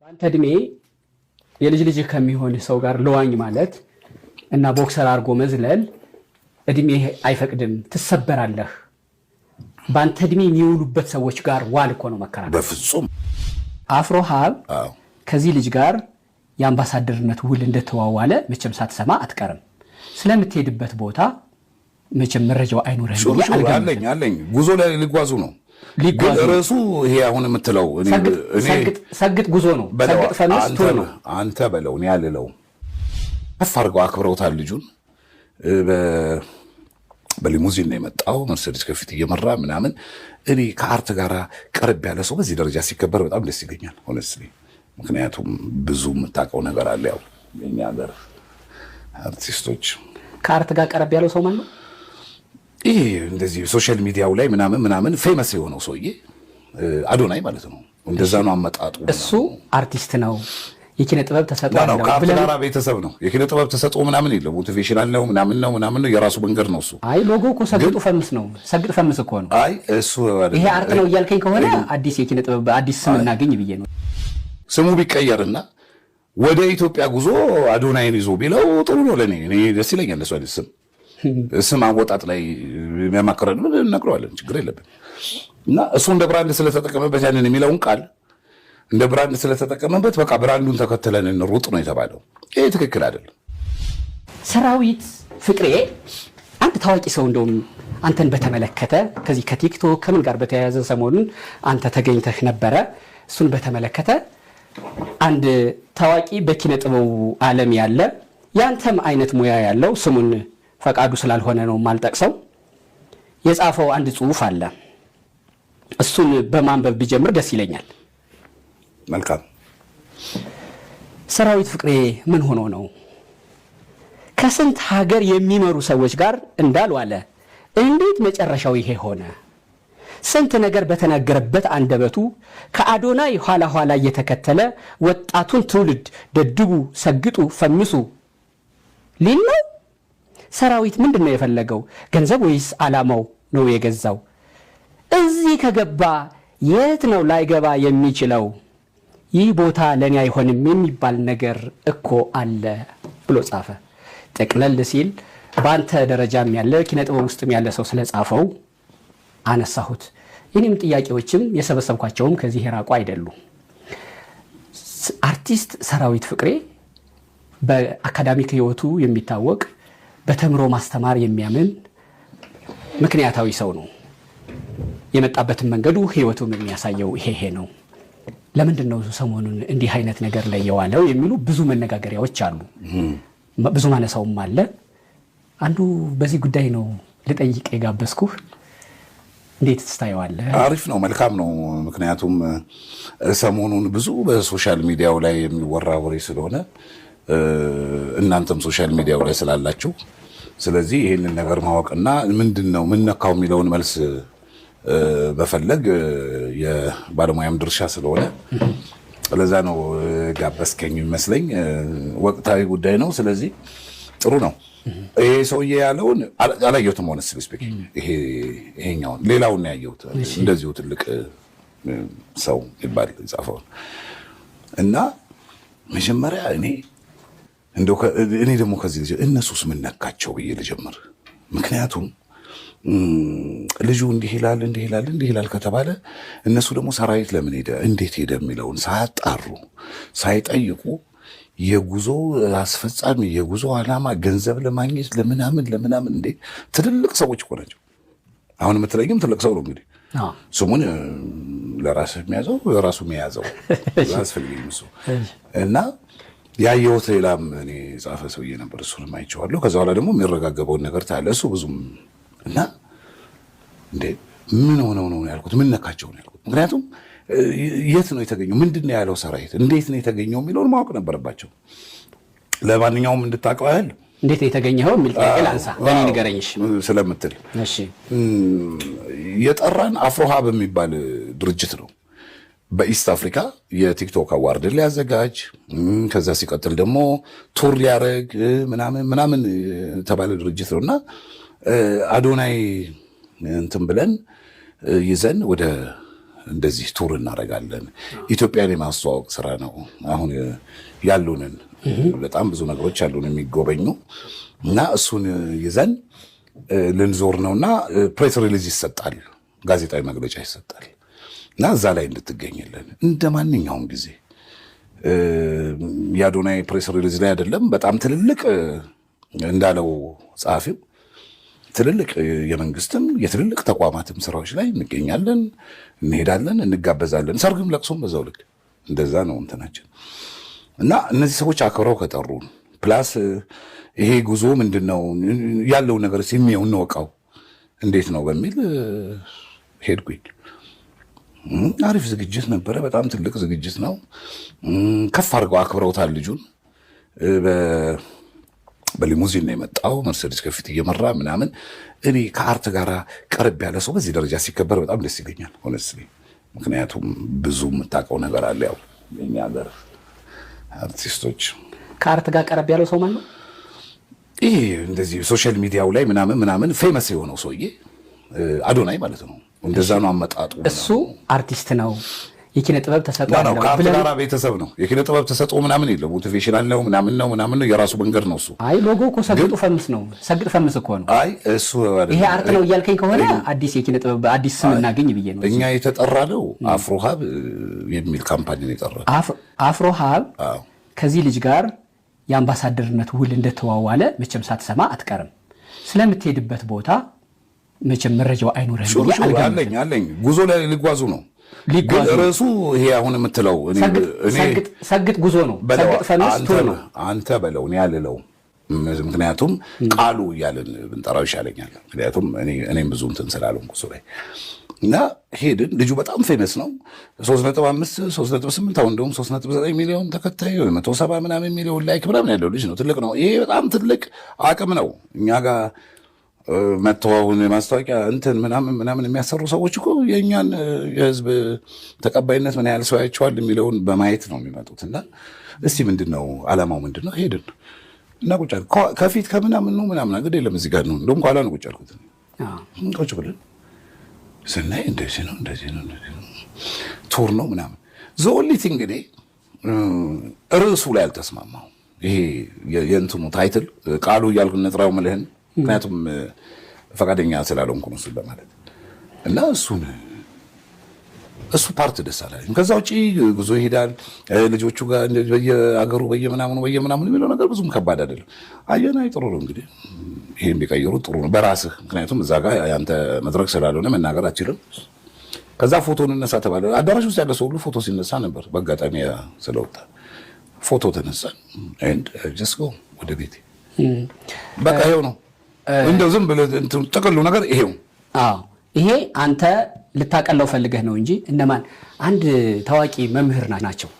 አንተ እድሜ የልጅ ልጅ ከሚሆን ሰው ጋር ለዋኝ ማለት እና ቦክሰር አድርጎ መዝለል እድሜ አይፈቅድም፣ ትሰበራለህ። በአንተ እድሜ የሚውሉበት ሰዎች ጋር ዋል እኮ ነው መከራከር። በፍጹም አፍሮሃብ ከዚህ ልጅ ጋር የአምባሳደርነት ውል እንደተዋዋለ መቼም ሳትሰማ አትቀርም። ስለምትሄድበት ቦታ መቼም መረጃው አይኖርህም። አለኝ ጉዞ ላይ ሊጓዙ ነው። ርዕሱ ይሄ አሁን የምትለው ሰግጥ ጉዞ ነው። ሰግጥ ፈምስ ቱር ነው። አንተ በለው እኔ አልለው። ከፍ አድርገው አክብረውታል ልጁን። በሊሙዚን ነው የመጣው፣ መርሴዲስ ከፊት እየመራ ምናምን። እኔ ከአርት ጋር ቀረብ ያለ ሰው በዚህ ደረጃ ሲከበር በጣም ደስ ይለኛል ሆነስትሊ። ምክንያቱም ብዙ የምታውቀው ነገር አለ። ያው የኛ ሀገር አርቲስቶች ከአርት ጋር ቀረብ ያለው ሰው ማለት ነው። ይሄ እንደዚህ ሶሻል ሚዲያው ላይ ምናምን ፌመስ የሆነው ሰውዬ አዶናይ ማለት ነው። እንደዛ ነው አመጣጡ። እሱ አርቲስት ነው፣ የኪነ ጥበብ ተሰጥኦ ነው። ካፕላራ ቤተሰብ ነው። የኪነ ጥበብ ተሰጥኦ ምናምን የለም። ሞቲቬሽናል ነው ምናምን ነው። የራሱ መንገድ ነው እሱ። አይ ሎጎ እኮ ሰግጡ ፈምስ ነው። ሰግጥ ፈምስ እኮ ነው። አይ እሱ ይሄ አርት ነው እያልከኝ ከሆነ አዲስ የኪነ ጥበብ አዲስ ስም እናገኝ ብዬ ነው። ስሙ ቢቀየርና ወደ ኢትዮጵያ ጉዞ አዶናይን ይዞ ቢለው ጥሩ ነው ለኔ። እኔ ደስ ይለኛል። እሱ አይደል ስም አወጣጥ ላይ የሚያማክረን ምን እንነግረዋለን፣ ችግር የለብን። እና እሱ እንደ ብራንድ ስለተጠቀመበት ያንን የሚለውን ቃል እንደ ብራንድ ስለተጠቀመበት በቃ ብራንዱን ተከትለን እንሩጥ ነው የተባለው። ይሄ ትክክል አይደለም። ሰራዊት ፍቅሬ አንድ ታዋቂ ሰው እንደውም አንተን በተመለከተ ከዚህ ከቲክቶክ ከምን ጋር በተያያዘ ሰሞኑን አንተ ተገኝተህ ነበረ። እሱን በተመለከተ አንድ ታዋቂ በኪነ ጥበቡ ዓለም ያለ ያንተም አይነት ሙያ ያለው ስሙን ፈቃዱ ስላልሆነ ነው ማልጠቅሰው የጻፈው አንድ ጽሑፍ አለ። እሱን በማንበብ ቢጀምር ደስ ይለኛል። መልካም። ሰራዊት ፍቅሬ ምን ሆኖ ነው ከስንት ሀገር የሚመሩ ሰዎች ጋር እንዳልዋለ? እንዴት መጨረሻው ይሄ ሆነ? ስንት ነገር በተናገረበት አንደበቱ ከአዶናይ ኋላ ኋላ እየተከተለ ወጣቱን ትውልድ ደድቡ፣ ሰግጡ፣ ፈምሱ ሊል ነው። ሰራዊት ምንድን ነው የፈለገው? ገንዘብ ወይስ ዓላማው ነው የገዛው? እዚህ ከገባ የት ነው ላይገባ የሚችለው? ይህ ቦታ ለኔ አይሆንም የሚባል ነገር እኮ አለ ብሎ ጻፈ። ጠቅለል ሲል በአንተ ደረጃም ያለ ኪነ ጥበብ ውስጥም ያለ ሰው ስለጻፈው አነሳሁት። የኔም ጥያቄዎችም የሰበሰብኳቸውም ከዚህ የራቁ አይደሉም። አርቲስት ሰራዊት ፍቅሬ በአካዳሚክ ህይወቱ የሚታወቅ በተምሮ ማስተማር የሚያምን ምክንያታዊ ሰው ነው። የመጣበትን መንገዱ ህይወቱም የሚያሳየው ይሄ ነው። ለምንድን ነው ሰሞኑን እንዲህ አይነት ነገር ላይ የዋለው የሚሉ ብዙ መነጋገሪያዎች አሉ። ብዙ ማነሳውም አለ። አንዱ በዚህ ጉዳይ ነው ልጠይቅ የጋበዝኩህ። እንዴት ትስታየዋለህ? አሪፍ ነው፣ መልካም ነው። ምክንያቱም ሰሞኑን ብዙ በሶሻል ሚዲያው ላይ የሚወራ ወሬ ስለሆነ እናንተም ሶሻል ሚዲያው ላይ ስላላችሁ፣ ስለዚህ ይህንን ነገር ማወቅና ምንድን ነው ምን ነካው የሚለውን መልስ በፈለግ የባለሙያም ድርሻ ስለሆነ ለዛ ነው ጋበዝከኝ ይመስለኝ። ወቅታዊ ጉዳይ ነው። ስለዚህ ጥሩ ነው። ይሄ ሰውዬ ያለውን አላየሁትም። ሆነ ስፔክ ይሄኛውን ሌላውን ያየሁት እንደዚሁ ትልቅ ሰው ይባል ጻፈው እና መጀመሪያ እኔ ደግሞ ከዚህ ልጅ እነሱስ ምን ነካቸው ብዬ ልጀምር። ምክንያቱም ልጁ እንዲህ ይላል ከተባለ እነሱ ደግሞ ሰራዊት ለምን ሄደ እንዴት ሄደ የሚለውን ሳያጣሩ ሳይጠይቁ የጉዞ አስፈጻሚ የጉዞ ዓላማ ገንዘብ ለማግኘት ለምናምን እንዴ ትልልቅ ሰዎች እኮ ናቸው። አሁን የምትለኝም ትልቅ ሰው ነው እንግዲህ ስሙን ለራስህ የሚያዘው ለራሱ የሚያዘው አስፈልግም እሱ እና ያየሁት ሌላም እኔ ጻፈ ሰውዬ ነበር። እሱንም አይቼዋለሁ። ከዛ በኋላ ደግሞ የሚረጋገበውን ነገር ታያለህ። እሱ ብዙም እና እንዴ ምን ሆነው ነው ያልኩት፣ ምን ነካቸው ነው ያልኩት። ምክንያቱም የት ነው የተገኘው፣ ምንድን ነው ያለው ሰራዊት፣ እንዴት ነው የተገኘው የሚለውን ማወቅ ነበረባቸው። ለማንኛውም እንድታውቀው ያህል እንዴት ነው የተገኘው የሚል ጥያቄ ላንሳ። ለኔ ንገረኝሽ ስለምትል እሺ። የጠራን አፍሮሃብ የሚባል ድርጅት ነው በኢስት አፍሪካ የቲክቶክ አዋርድ ሊያዘጋጅ፣ ከዛ ሲቀጥል ደግሞ ቱር ሊያደርግ ምናምን ተባለ ድርጅት ነውና አዶናይ እንትን ብለን ይዘን ወደ እንደዚህ ቱር እናደርጋለን። ኢትዮጵያን የማስተዋወቅ ስራ ነው። አሁን ያሉንን በጣም ብዙ ነገሮች ያሉን የሚጎበኙ እና እሱን ይዘን ልንዞር ነውና ፕሬስ ሪሊዝ ይሰጣል፣ ጋዜጣዊ መግለጫ ይሰጣል እና እዛ ላይ እንድትገኝልን እንደ ማንኛውም ጊዜ የአዶናይ ፕሬስ ሪሊዝ ላይ አይደለም። በጣም ትልልቅ እንዳለው ጸሐፊው ትልልቅ የመንግስትም የትልልቅ ተቋማትም ስራዎች ላይ እንገኛለን፣ እንሄዳለን፣ እንጋበዛለን። ሰርግም ለቅሶም በዛው ልክ እንደዛ ነው እንትናችን እና እነዚህ ሰዎች አክብረው ከጠሩን ፕላስ ይሄ ጉዞ ምንድነው ያለው ነገር ሲሚው እንወቃው እንዴት ነው በሚል ሄድኩኝ። አሪፍ ዝግጅት ነበረ። በጣም ትልቅ ዝግጅት ነው። ከፍ አድርገው አክብረውታል ልጁን። በሊሙዚን ነው የመጣው፣ መርሴዲስ ከፊት እየመራ ምናምን። እኔ ከአርት ጋር ቀረብ ያለ ሰው በዚህ ደረጃ ሲከበር በጣም ደስ ይለኛል ሆነስትሊ። ምክንያቱም ብዙ የምታውቀው ነገር አለ። ያው የኛ ሀገር አርቲስቶች ከአርት ጋር ቀረብ ያለው ሰው ማለት ነው ይሄ እንደዚህ ሶሻል ሚዲያው ላይ ምናምን ፌመስ የሆነው ሰውዬ አዶናይ ማለት ነው። እንደዛ ነው አመጣጡ። እሱ አርቲስት ነው፣ የኪነ ጥበብ ተሰጥኦ ነው። ከአርት ጋር ቤተሰብ ነው። የኪነ ጥበብ ተሰጥኦ ምናምን የለም። ሞቲቬሽናል ነው ምናምን ነው የራሱ መንገድ ነው እሱ። አይ ሎጎ እኮ ሰግጡ ፈምስ ነው። ሰግጥ ፈምስ እኮ ነው። አይ እሱ ይሄ አርት ነው እያልከኝ ከሆነ አዲስ የኪነ ጥበብ አዲስ ስም እናገኝ ብዬ ነው። እኛ የተጠራነው አፍሮሃብ የሚል ካምፓኒ ነው የጠራነው። አፍሮሃብ ከዚህ ልጅ ጋር የአምባሳደርነት ውል እንደተዋዋለ መቼም ሳትሰማ አትቀርም። ስለምትሄድበት ቦታ መቼም መረጃው አይኖርህም። አለኝ ጉዞ ላይ ሊጓዙ ነው። ርዕሱ ይሄ አሁን የምትለው ሰግጥ ጉዞ ነው። ሰግጥ ፈምስ ቱር ነው። አንተ በለው እኔ አልለውም። ምክንያቱም ቃሉ እያልን ብንጠራው ይሻለኛል። ምክንያቱም እኔም ብዙ እንትን ስላልሆንኩ እሱ ላይ እና ሄድን። ልጁ በጣም ፌመስ ነው። 3.5 3.8 አሁን እንደውም 3.9 ሚሊዮን ተከታይ 170 ምናምን ሚሊዮን ላይክ ምናምን ያለው ልጅ ነው። ትልቅ ነው። ይሄ በጣም ትልቅ አቅም ነው። እኛ ጋር መተዋውን ማስታወቂያ እንትን ምናምን የሚያሰሩ ሰዎች እኮ የእኛን የህዝብ ተቀባይነት ምን ያህል ሰው ያቸዋል የሚለውን በማየት ነው የሚመጡት። እና እስቲ ምንድነው አላማው ምንድነው? ሄድን እና ቁጭ አልኩ። ከፊት ከምናምን ነው ምናምን ነገር የለም እዚህ ጋር ነው። እንደውም ኋላ ነው ቁጭ አልኩት። ቁጭ ብለን ስናይ እንደዚህ ነው ቱር ነው ምናምን ዘኦንሊቲ እንግዲህ ርዕሱ ላይ አልተስማማው። ይሄ የእንትኑ ታይትል ቃሉ እያልኩ ነጥራው ምልህን ምክንያቱም ፈቃደኛ ስላልሆንኩ ነው እሱን ለማለት እና እሱ ፓርት ደስ አላለኝ። ከዛ ውጪ ጉዞ ይሄዳል ልጆቹ ጋር በየአገሩ በየምናምኑ የሚለው ነገር ብዙም ከባድ አይደለም። አየናይ ጥሩ ነው እንግዲህ ይሄን ቢቀይሩ ጥሩ ነው በራስህ። ምክንያቱም እዛ ጋር ያንተ መድረክ ስላልሆነ መናገር አትችልም። ከዛ ፎቶ እንነሳ ተባለ። አዳራሽ ውስጥ ያለ ሰው ሁሉ ፎቶ ሲነሳ ነበር። በአጋጣሚ ስለወጣ ፎቶ ተነሳን and just go ወደ ቤቴ በቃ ይሄው ነው። እንደው ዝም ብለህ ጥቅሉ ነገር ይሄው። ይሄ አንተ ልታቀለው ፈልገህ ነው እንጂ እነማን አንድ ታዋቂ መምህር ናቸው፣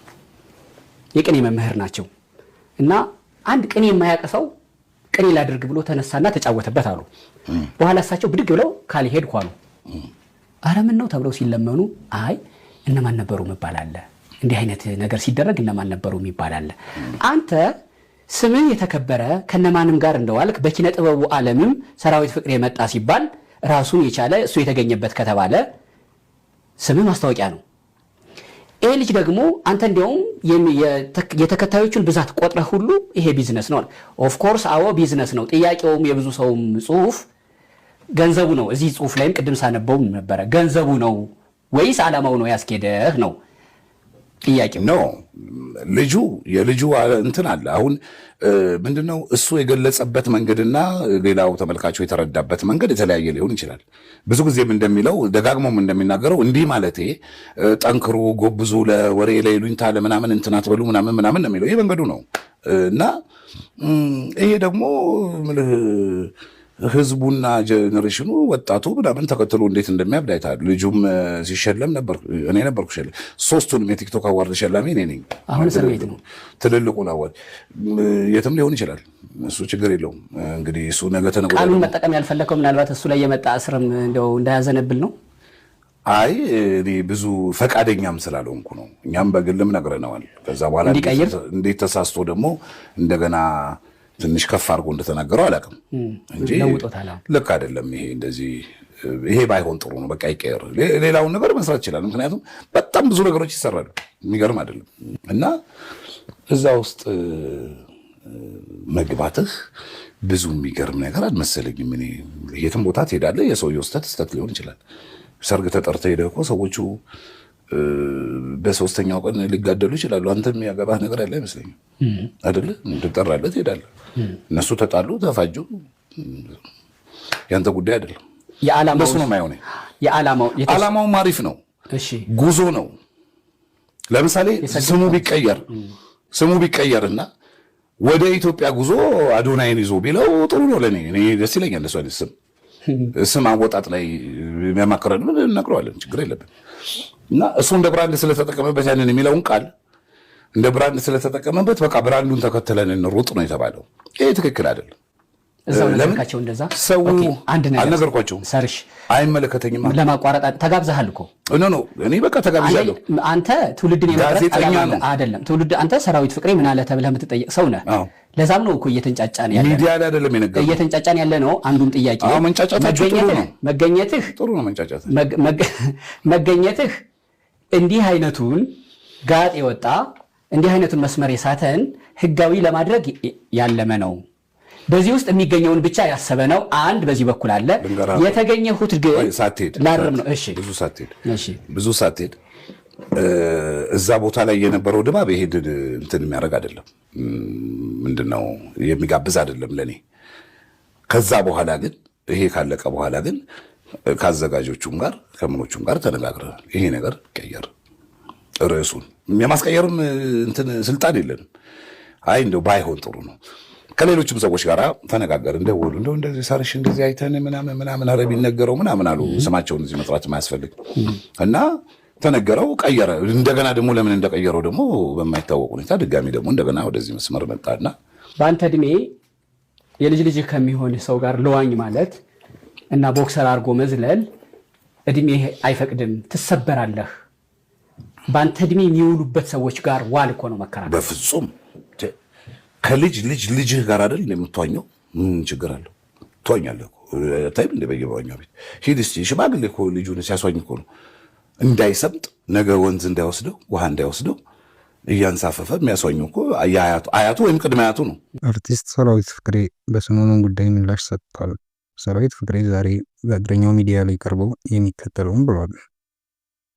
የቅኔ መምህር ናቸው። እና አንድ ቅኔ የማያውቅ ሰው ቅኔ ላድርግ ብሎ ተነሳና ተጫወተበት አሉ። በኋላ እሳቸው ብድግ ብለው ካልሄድኩ አሉ። ኧረ ምን ነው ተብለው ሲለመኑ አይ እነማን ነበሩ መባል አለ፣ እንዲህ አይነት ነገር ሲደረግ እነማን ነበሩ የሚባል አለ። አንተ ስምህ የተከበረ ከነማንም ጋር እንደዋልክ በኪነ ጥበቡ ዓለምም ሰራዊት ፍቅር የመጣ ሲባል ራሱን የቻለ እሱ የተገኘበት ከተባለ ስምህ ማስታወቂያ ነው። ይሄ ልጅ ደግሞ አንተ እንዲያውም የተከታዮቹን ብዛት ቆጥረህ ሁሉ ይሄ ቢዝነስ ነው። ኦፍ ኮርስ አዎ ቢዝነስ ነው። ጥያቄውም የብዙ ሰውም ጽሁፍ ገንዘቡ ነው። እዚህ ጽሁፍ ላይም ቅድም ሳነበው ነበረ ገንዘቡ ነው ወይስ ዓላማው ነው ያስኬደህ ነው ጥያቄው። ነው የልጁ እንትን አለ። አሁን ምንድነው እሱ የገለጸበት መንገድና ሌላው ተመልካቹ የተረዳበት መንገድ የተለያየ ሊሆን ይችላል። ብዙ ጊዜም እንደሚለው ደጋግሞም እንደሚናገረው እንዲህ ማለቴ ጠንክሩ፣ ጎብዙ፣ ለወሬ ለይሉኝታ ለምናምን እንትን አትበሉ ምናምን ነው የሚለው። ይሄ መንገዱ ነው እና ይሄ ደግሞ ህዝቡና ጄኔሬሽኑ ወጣቱ ምናምን ተከትሎ እንዴት እንደሚያብድ አይታል። ልጁም ሲሸለም ነበር፣ እኔ ነበርኩ ሸለም። ሶስቱንም የቲክቶክ አዋርድ ሸላሚ እኔ ነኝ። አሁን እስር ቤት ነው። ትልልቁን አዋርድ የትም ሊሆን ይችላል፣ እሱ ችግር የለውም። እንግዲህ እሱ ነገ ተነገ ቃሉን መጠቀም ያልፈለከው ምናልባት እሱ ላይ የመጣ እስርም እንደው እንዳያዘነብል ነው። አይ እኔ ብዙ ፈቃደኛም ስላልሆንኩ ነው። እኛም በግልም ነግረነዋል። ከዛ በኋላ እንዴት ተሳስቶ ደግሞ እንደገና ትንሽ ከፍ አድርጎ እንደተናገረው አላውቅም እንጂ ልክ አይደለም። ይሄ እንደዚህ ይሄ ባይሆን ጥሩ ነው፣ በቃ ይቀየር፣ ሌላውን ነገር መስራት ይችላል። ምክንያቱም በጣም ብዙ ነገሮች ይሰራሉ፣ የሚገርም አይደለም። እና እዛ ውስጥ መግባትህ ብዙ የሚገርም ነገር አልመሰለኝም። እኔ የትም ቦታ ትሄዳለህ፣ የሰውየው ስህተት ሊሆን ይችላል። ሰርግ ተጠርተህ ሄደህ እኮ ሰዎቹ በሶስተኛው ቀን ሊጋደሉ ይችላሉ። አንተ የሚያገባህ ነገር ያለ አይመስለኝም አይደለ? ትጠራለህ፣ ትሄዳለህ። እነሱ ተጣሉ፣ ተፋጁ፣ ያንተ ጉዳይ አይደለም። የዓላማው ነው የማይሆነ ዓላማውም አሪፍ ነው። ጉዞ ነው። ለምሳሌ ስሙ ቢቀየርና ወደ ኢትዮጵያ ጉዞ አዶናይን ይዞ ቢለው ጥሩ ነው ለኔ። እኔ ደስ ይለኛል። እሱ አይነት ስም አወጣጥ ላይ የሚያማክረን ምን እነግረዋለን፣ ችግር የለብን። እና እሱ እንደ ብራንድ ስለተጠቀመበት ያንን የሚለውን ቃል እንደ ብራንድ ስለተጠቀመበት በቃ ብራንዱን ተከትለን እንሩጥ ነው የተባለው። ይሄ ትክክል አይደለም። እዛው ነገርካቸው እንደዛ ሰው አንድ ነገር አልነገርኳቸውም። ሰርሽ አይመለከተኝም። ለማቋረጥ ተጋብዘሃል እኮ ኖ እኔ በቃ ተጋብዣለሁ። አንተ ትውልድን የመረጥ አይደለም። ትውልድ አንተ ሰራዊት ፍቅሬ ምን አለ ተብለህ የምትጠየቅ ሰው ነህ። ለዛም ነው እኮ እየተንጫጫን ያለ ሚዲያ ላይ አይደለም የነገርኩህ፣ እየተንጫጫን ያለ ነው። አንዱም ጥያቄ መገኘትህ እንዲህ አይነቱን ጋጥ የወጣ እንዲህ አይነቱን መስመር የሳተን ህጋዊ ለማድረግ ያለመ ነው። በዚህ ውስጥ የሚገኘውን ብቻ ያሰበ ነው። አንድ በዚህ በኩል አለ። የተገኘሁት ግን ላርም ነው። እሺ ብዙ ሳትሄድ እዛ ቦታ ላይ የነበረው ድባብ ይሄድ እንትን የሚያደርግ አይደለም፣ ምንድነው የሚጋብዝ አይደለም ለኔ። ከዛ በኋላ ግን ይሄ ካለቀ በኋላ ግን ከአዘጋጆቹም ጋር ከምኖቹም ጋር ተነጋግረናል። ይሄ ነገር ቀየር፣ ርዕሱን የማስቀየርም እንትን ስልጣን የለንም። አይ እንደው ባይሆን ጥሩ ነው። ከሌሎችም ሰዎች ጋር ተነጋገር፣ እንደውሉ እንደዚህ ሳርሽ እንደዚህ አይተን ምናምን አረብ ይነገረው ምናምን አሉ። ስማቸውን እዚህ መጥራት የማያስፈልግ እና ተነገረው፣ ቀየረ። እንደገና ደግሞ ለምን እንደቀየረው ደግሞ በማይታወቅ ሁኔታ ድጋሚ ደግሞ እንደገና ወደዚህ መስመር መጣና በአንተ እድሜ የልጅ ልጅ ከሚሆን ሰው ጋር ለዋኝ ማለት እና ቦክሰር አድርጎ መዝለል እድሜ አይፈቅድም፣ ትሰበራለህ። በአንተ እድሜ የሚውሉበት ሰዎች ጋር ዋል እኮ ነው መከራከር። በፍጹም ልጅህ ጋር አይደል የምትዋኘው? ምን ችግር አለው? ትዋኛለህ እኮ ታይም እንደ በየዋኛው ቤት ሂድ እስቲ። ሽማግሌ እኮ ልጁን ሲያስዋኝ እኮ ነው እንዳይሰምጥ፣ ነገ ወንዝ እንዳይወስደው፣ ውሃ እንዳይወስደው እያንሳፈፈ የሚያስዋኘው እኮ አያቱ ወይም ቅድመ አያቱ ነው። አርቲስት ሰራዊት ፍቅሬ በሰሞኑን ጉዳይ ምላሽ ሰጥቷል። ሰራዊት ፍቅሬ ዛሬ በእግረኛው ሚዲያ ላይ ቀርበው የሚከተለውን ብሏል።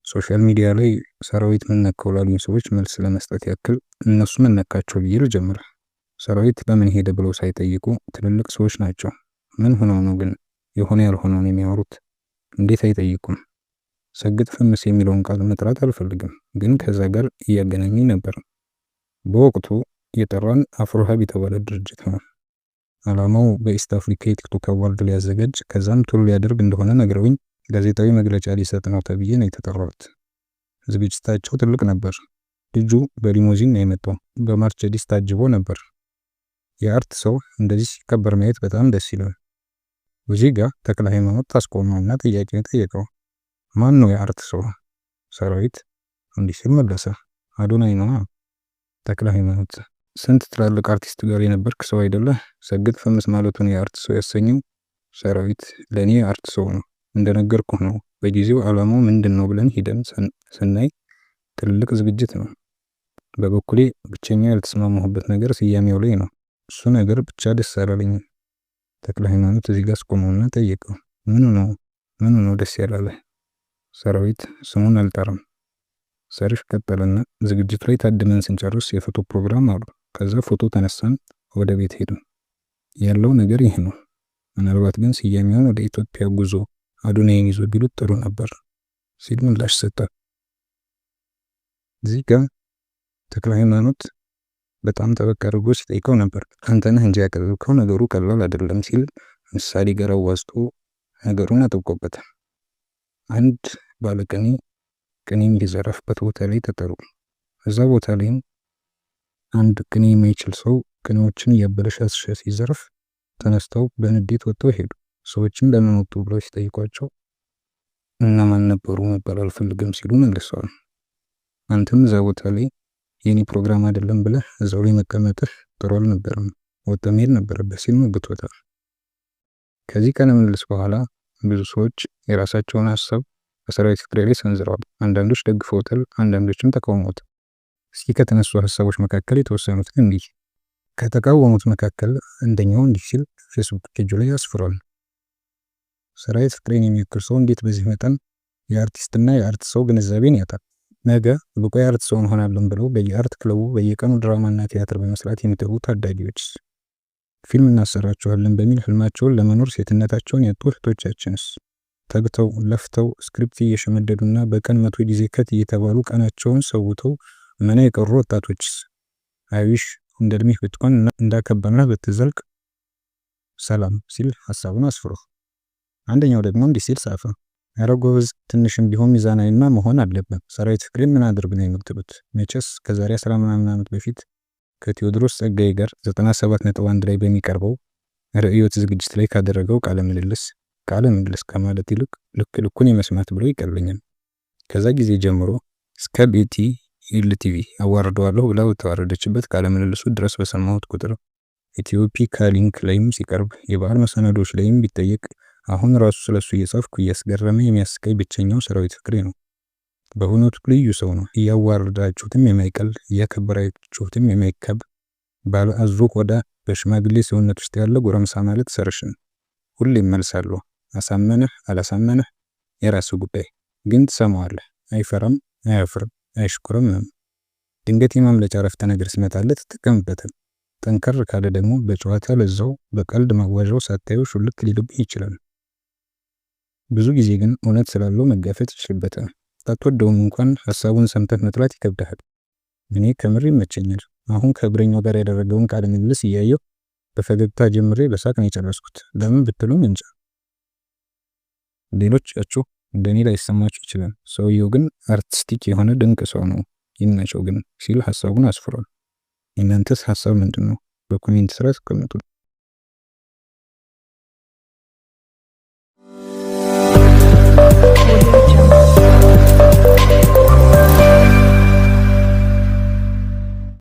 ሶሻል ሚዲያ ላይ ሰራዊት ምን ነካው ላሉኝ ሰዎች መልስ ለመስጠት ያክል እነሱ ምን ነካቸው ብዬ ልጀምር። ሰራዊት በምን ሄደ ብለው ሳይጠይቁ ትልልቅ ሰዎች ናቸው። ምን ሆነው ነው ግን የሆነ ያልሆነውን የሚያወሩት? እንዴት አይጠይቁም? ሰግጥ ፍምስ የሚለውን ቃል መጥራት አልፈልግም፣ ግን ከዛ ጋር እያገናኘኝ ነበር። በወቅቱ የጠራን አፍሮሃብ የተባለ ድርጅት ነው። ዓላማው በኢስት አፍሪካ የቲክቶክ አዋርድ ሊያዘጋጅ ከዛም ቱር ሊያደርግ እንደሆነ ነግረውኝ ጋዜጣዊ መግለጫ ሊሰጥ ነው ተብዬ ነው የተጠራሁት። ዝግጅታቸው ትልቅ ነበር። ልጁ በሊሞዚን ነው የመጣው። በማርቸዲስ ታጅቦ ነበር። የአርት ሰው እንደዚህ ሲከበር ማየት በጣም ደስ ይላል። እዚህ ጋር ተክለ ሃይማኖት ታስቆመውና ጥያቄ ጠየቀው። ማን ነው የአርት ሰው? ሰራዊት እንዲህ ሲል መለሰ። አዶናይ ነው። ተክለ ሃይማኖት ስንት ትላልቅ አርቲስት ጋር የነበርክ ሰው አይደለ? ሰግጥ ፍምስ ማለቱን የአርት ሰው ያሰኘው? ሰራዊት ለኔ የአርት ሰው ነው። እንደነገርኩህ ነው። በጊዜው ዓላማው ምንድን ነው ብለን ሄደን ስናይ ትልልቅ ዝግጅት ነው። በበኩሌ ብቸኛ ያልተስማማሁበት ነገር ስያሜው ላይ ነው። እሱ ነገር ብቻ ደስ አላለኝም። ተክለ ሃይማኖት እዚህ ጋር አስቆመውና ጠየቀው። ምኑ ነው ደስ ያላለህ? ሰራዊት ስሙን አልጠራም። ሰርሽ ቀጠለና ዝግጅት ላይ ታድመን ስንጨርስ የፎቶ ፕሮግራም አሉ። ከዛ ፎቶ ተነሳን፣ ወደ ቤት ሄድን። ያለው ነገር ይህ ነው። ምናልባት ግን ስያሜውን ወደ ኢትዮጵያ ጉዞ አዶናይን ይዞ ቢሉት ጥሩ ነበር ሲል ምላሽ ሰጠ። እዚህ ጋር ተክለ ሃይማኖት በጣም ጠበቅ አድርጎ ሲጠይቀው ነበር። አንተ ነህ እንጂ ያቀረብከው ነገሩ ቀላል አይደለም ሲል ምሳሌ ጋር አዋዝቶ ነገሩን አጥብቆበታል። አንድ ባለቅኔ ቅኔ የሚዘረፍበት ቦታ ላይ ተጠሩ። እዛ ቦታ ላይም አንድ ቅኔ የማይችል ሰው ቅኔዎችን እያበለሻሸ ሲዘርፍ ተነስተው በንዴት ወጥተው ሄዱ። ሰዎችም ለምን ወጡ ብለው ሲጠይቋቸው እነማን ነበሩ መባል አልፈልግም ሲሉ መልሰዋል። አንተም እዛ ቦታ ላይ የኔ ፕሮግራም አይደለም ብለህ እዛው ላይ መቀመጥህ ጥሩ አልነበረም፣ ወጥተህ መሄድ ነበረብህ ሲል መግቶታል። ከዚህ ቀን መልስ በኋላ ብዙ ሰዎች የራሳቸውን ሀሳብ በሰራዊት ፍቅሬ ላይ ሰንዝረዋል። አንዳንዶች ደግፈውታል፣ አንዳንዶችም ተቃውሞታል። እስኪ ከተነሱ ሀሳቦች መካከል የተወሰኑት እንዲህ ከተቃወሙት መካከል አንደኛው እንዲህ ሲል ፌስቡክ ፔጁ ላይ ያስፍሯል። ሰራዊት ፍቅሬን የሚያክል ሰው እንዴት በዚህ መጠን የአርቲስትና የአርት ሰው ግንዛቤን ያጣል? ነገ ብቁ የአርት ሰው እንሆናለን ብለው በየአርት ክለቡ በየቀኑ ድራማና ቲያትር በመስራት የሚተጉ ታዳጊዎች፣ ፊልም እናሰራቸዋለን በሚል ህልማቸውን ለመኖር ሴትነታቸውን ያጡ እህቶቻችንስ፣ ተግተው ለፍተው ስክሪፕት እየሸመደዱና በቀን 100 ጊዜ ከት እየተባሉ ቀናቸውን ሰውተው መና የቀሩ ወጣቶችስ? አይዊሽ እንደ እድሜህ ብትሆን እንዳከበርነህ ብትዘልቅ ሰላም ሲል ሐሳቡን አስፍሮ አንደኛው ደግሞ እንዲህ ሲል ጻፈ። ኧረ ጎበዝ ትንሽም ቢሆን ሚዛናዊና መሆን አለብን። ሰራዊት ፍቅሬን ምን አድርግ ነው የምትሉት? መቼስ ከዛሬ 10 ምናምን ዓመት በፊት ከቴዎድሮስ ጸጋዬ ጋር 97.1 ላይ በሚቀርበው ርዕዮት ዝግጅት ላይ ካደረገው ቃለ ምልልስ ከማለት ይልቅ ልክ ልኩን የመስማት ብሎ ይቀርልኛል። ከዛ ጊዜ ጀምሮ እስከ ቤቲ ኤልቲቪ አዋርደዋለሁ ብላ ተዋረደችበት ቃለ ምልልሱ ድረስ በሰማሁት ቁጥር ኢትዮፒካ ሊንክ ላይም ሲቀርብ የበዓል መሰናዶች ላይም ቢጠየቅ አሁን ራሱ ስለሱ እየጻፍኩ እያስገረመ የሚያስቀይ ብቸኛው ሰራዊት ፍቅሬ ነው። በእውነቱ ልዩ ሰው ነው። እያዋረዳችሁትም የማይቀል እያከበራችሁትም የማይከብ ባለ አዞ ቆዳ በሽማግሌ ሰውነት ውስጥ ያለ ጎረምሳ ማለት ሰርሽን ሁሌም መልሳለሁ። አሳመነህ አላሳመነህ የራሱ ጉዳይ፣ ግን ትሰማዋለህ። አይፈራም፣ አያፍርም፣ አይሽኩርም። ድንገት የማምለጫ ረፍተ ነገር ሲመጣለት ተጠቀምበታል። ጠንከር ካለ ደግሞ በጨዋታ ለዛው በቀልድ ማዋዣው ሳታየው ሹልክ ሊልብህ ይችላል። ብዙ ጊዜ ግን እውነት ስላለው መጋፈጥ ይችልበታል። ሳትወደውም እንኳን ሐሳቡን ሰምተህ መጥላት ይከብዳል። እኔ ከምር ይመቸኛል። አሁን ከእግረኛው ጋር ያደረገውን ቃለ ምልልስ እያየሁ በፈገግታ ጀምሬ በሳቅ ነው የጨረስኩት። ለምን ብትሉም እንጃ። ሌሎቻችሁ እንደኔ ላይሰማችሁ ይችላል። ሰውየው ግን አርቲስቲክ የሆነ ድንቅ ሰው ነው፣ ይመቸው ግን ሲል ሐሳቡን አስፍሯል። የእናንተስ ሐሳብ ምንድነው? በኮሜንት ስራ አስቀምጡ።